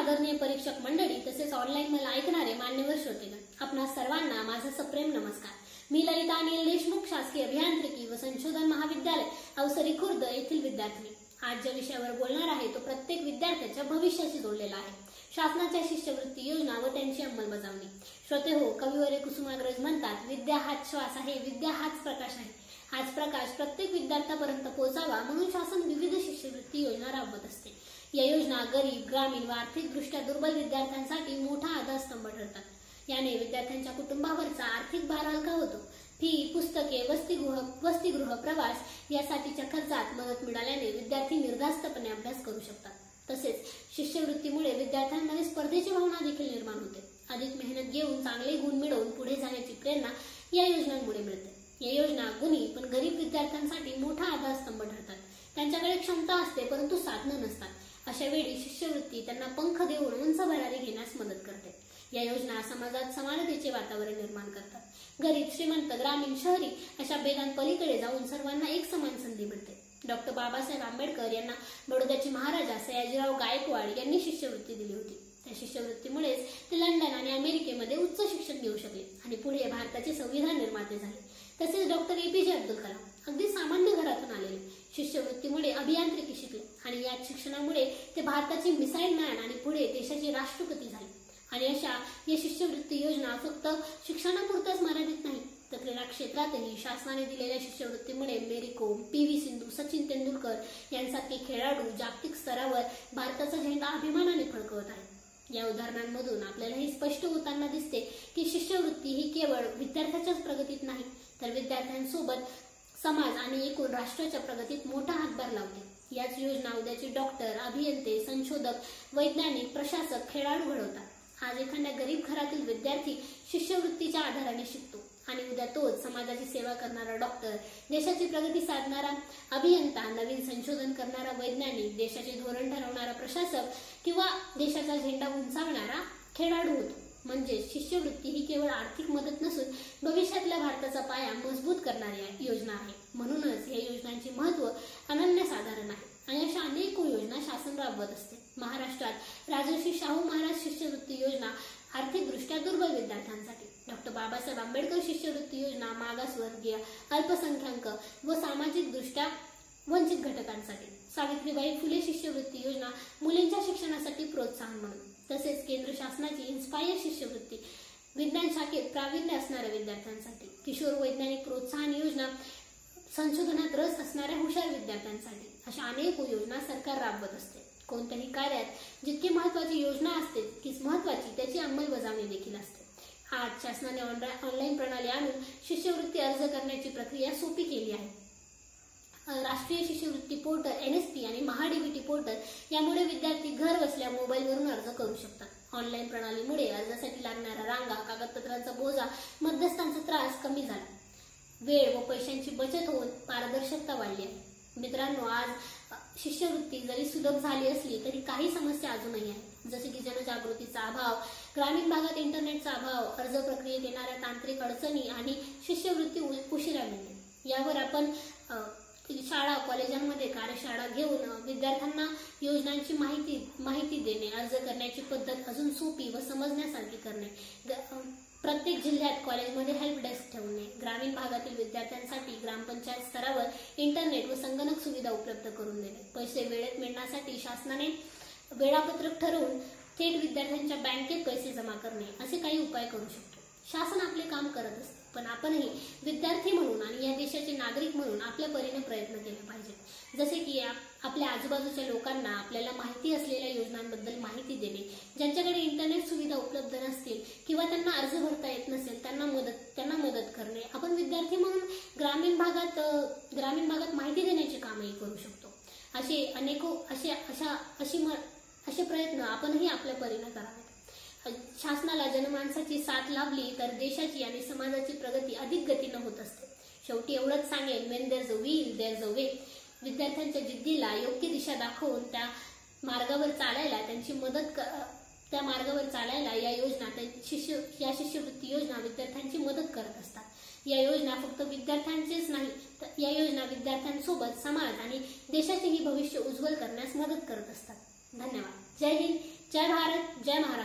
आदरणीय परीक्षक मंडळी तसेच ऑनलाईन मला ऐकणारे मान्यवर श्रोतेगण, आपणा सर्वांना माझा सप्रेम नमस्कार। मी ललिता अनिल देशमुख, शासकीय अभियांत्रिकी व संशोधन महाविद्यालय अवसरी खुर्द येथील विद्यार्थी। आज ज्या विषयावर बोलणार आहे तो प्रत्येक विद्यार्थ्याच्या भविष्याशी जोडलेला आहे, शासनाच्या शिष्यवृत्ती योजना व त्यांची अंमलबजावणी। श्रोते हो, कविवर्य कुसुमाग्रज म्हणतात, विद्या हाच श्वास आहे, विद्या हाच प्रकाश आहे। हाच प्रकाश प्रत्येक विद्यार्थ्यापर्यंत पोहोचावा म्हणून शासन विविध शिष्यवृत्ती योजना राबवत असते। या योजना गरीब, ग्रामीण व आर्थिकदृष्ट्या दुर्बल विद्यार्थ्यांसाठी मोठा आधारस्तंभ ठरतात। याने विद्यार्थ्यांच्या कुटुंबावरचा आर्थिक भार हलका होतो। फी, पुस्तके, वसतिगृह, प्रवास यासाठीच्या खर्चात मदत मिळाल्याने विद्यार्थी निर्धास्तपणे अभ्यास करू शकतात। तसेच शिष्यवृत्तीमुळे विद्यार्थ्यांमध्ये स्पर्धेची भावना देखील निर्माण होते। अधिक मेहनत घेऊन चांगले गुण मिळवून पुढे जाण्याची प्रेरणा या योजनांमुळे मिळते। या योजना गुणी पण गरीब विद्यार्थ्यांसाठी मोठा आधारस्तंभ ठरतात। त्यांच्याकडे क्षमता असते परंतु साधनं नसतात। अशा वेळी शिष्यवृत्ती त्यांना पंख देऊन उंच भरारी घेण्यास मदत करते। या योजना समाजात समानतेचे वातावरण निर्माण करतात। गरीब, श्रीमंत, ग्रामीण, शहरी अशा भेदांपलीकडे जाऊन सर्वांना एक समान संधी मिळते। डॉक्टर बाबासाहेब आंबेडकर यांना बडोद्याचे महाराजा सयाजीराव गायकवाड यांनी शिष्यवृत्ती दिली होती। त्या शिष्यवृत्तीमुळेच ते लंडन आणि अमेरिकेमध्ये उच्च शिक्षण घेऊ शकले आणि पुढे भारताचे संविधान निर्माते झाले। तसेच डॉक्टर APJ अब्दुल कलाम अगदी सामान्य घरातून आलेले, शिष्यवृत्तीमुळे अभियांत्रिकी शिकले आणि याच शिक्षणामुळे ते भारताचे मिसाईल मॅन आणि पुढे देशाचे राष्ट्रपती झाले। आणि अशा या शिष्यवृत्ती योजना फक्त शिक्षणापुरताच मर्यादित नाही, तर क्रीडा क्षेत्रातही शासनाने दिलेल्या शिष्यवृत्तीमुळे मेरी कोम, PV सिंधू, सचिन तेंडुलकर यांसारखे खेळाडू जागतिक स्तरावर भारताचा झेंडा अभिमानाने फडकवत आहेत। या उदाहरणांमधून आपल्याला हे स्पष्ट होताना दिसते की शिष्यवृत्ती ही केवळ विद्यार्थ्याच्याच प्रगतीत नाही, तर विद्यार्थ्यांसोबत समाज आणि एकूण राष्ट्राच्या प्रगतीत मोठा हातभार लावते। याच योजना उद्याचे डॉक्टर, अभियंते, संशोधक, वैज्ञानिक, प्रशासक, खेळाडू घडवतात। आज एखाद्या गरीब घरातील विद्यार्थी शिष्यवृत्तीच्या आधाराने शिकतो आणि उद्या तोच समाजाची सेवा करणारा डॉक्टर, देशाची प्रगती साधणारा अभियंता, नवीन संशोधन करणारा वैज्ञानिक, देशाचे धोरण ठरवणारा प्रशासक किंवा देशाचा झेंडा उंचावणारा खेळाडू होतो। म्हणजे शिष्यवृत्ती ही केवळ आर्थिक मदत नसून भविष्यातल्या भारताचा पाया मजबूत करणारी योजना आहे। म्हणूनच या योजनांचे महत्त्व अनन्यसाधारण आहे आणि अशा अनेक योजना शासन राबवत असते। महाराष्ट्रात राजर्षी शाहू महाराज शिष्यवृत्ती योजना आर्थिकदृष्ट्या दुर्बल विद्यार्थ्यांसाठी, डॉक्टर बाबासाहेब आंबेडकर शिष्यवृत्ती योजना मागासवर्गीय, अल्पसंख्याक व सामाजिकदृष्ट्या वंचित घटकांसाठी, सावित्रीबाई फुले शिष्यवृत्ती योजना मुलींच्या शिक्षणासाठी प्रोत्साहन म्हणून, तसेच केंद्र शासनाची इन्स्पायर शिष्यवृत्ती विज्ञान शाखेत प्रावीण्य असणाऱ्या विद्यार्थ्यांसाठी, किशोर वैज्ञानिक प्रोत्साहन योजना संशोधनात रस असणाऱ्या हुशार विद्यार्थ्यांसाठी, अशा अनेक योजना सरकार राबवत असते। कोणत्याही कार्यात जितकी महत्त्वाची योजना असते तितकीच महत्त्वाची त्याची अंमलबजावणी देखील असते। आज शासनाने ऑनलाईन प्रणाली आणून शिष्यवृत्ती अर्ज करण्याची प्रक्रिया सोपी केली आहे। राष्ट्रीय शिष्यवृत्ती पोर्टल NSP आणि MHA-DBT पोर्टल यामुळे विद्यार्थी घर बसल्या मोबाईलवरून अर्ज करू शकतात। ऑनलाईन प्रणालीमुळे अर्जासाठी लागणाऱ्या रांगा, कागदपत्रांचा बोजा, मध्यस्थांचा त्रास कमी झाला, वेळ व पैशांची बचत होऊन पारदर्शकता वाढली आहे। मित्रांनो, आज शिष्यवृत्ती जरी सुलभ झाली असली तरी काही समस्या अजूनही आहेत, जसे की जनजागृतीचा अभाव, ग्रामीण भागात इंटरनेटचा अभाव, अर्ज प्रक्रियेत येणाऱ्या तांत्रिक अडचणी आणि शिष्यवृत्ती उशिरा मिळणे। यावर आपण शाळा, कॉलेजांमध्ये कार्यशाळा घेऊन विद्यार्थ्यांना योजनांची माहिती देणे, अर्ज करण्याची पद्धत अजून सोपी व समजण्यासारखी करणे, प्रत्येक जिल्ह्यात कॉलेजमध्ये हेल्प डेस्क ठेवणे, ग्रामीण भागातील विद्यार्थ्यांसाठी ग्रामपंचायत स्तरावर इंटरनेट व संगणक सुविधा उपलब्ध करून देणे, पैसे वेळेत मिळण्यासाठी शासनाने वेळापत्रक ठरवून थेट विद्यार्थ्यांच्या बँकेत पैसे जमा करणे, असे काही उपाय करू शकतो। शासन आपले काम करत असते, पण आपणही विद्यार्थी म्हणून आणि या देशाचे नागरिक म्हणून आपल्या परीने प्रयत्न केले पाहिजे। जसे की आपल्या आजूबाजूच्या लोकांना आपल्याला माहिती असलेल्या योजनांबद्दल माहिती देणे, ज्यांच्याकडे इंटरनेट सुविधा उपलब्ध नसतील किंवा त्यांना अर्ज भरता येत नसेल त्यांना मदत करणे। आपण विद्यार्थी म्हणून ग्रामीण भागात माहिती देण्याचे कामही करू शकतो। असे प्रयत्न आपणही आपल्या परीने करावेत। शासनाला जनमानसाची साथ लाभली तर देशाची आणि समाजाची प्रगती अधिक गतीने होत असते। शेवटी एवढंच सांगेन, when there's a will, there's a way। विद्यार्थ्यांच्या जिद्दीला योग्य दिशा दाखवून त्या मार्गावर चालायला या शिष्यवृत्ती योजना विद्यार्थ्यांची मदत करत असतात। या योजना फक्त विद्यार्थ्यांचेच नाही, तर या योजना विद्यार्थ्यांसोबत समाज आणि देशाचेही भविष्य उज्ज्वल करण्यास मदत करत असतात। धन्यवाद। जय हिंद। जय भारत, जय महाराष्ट्र.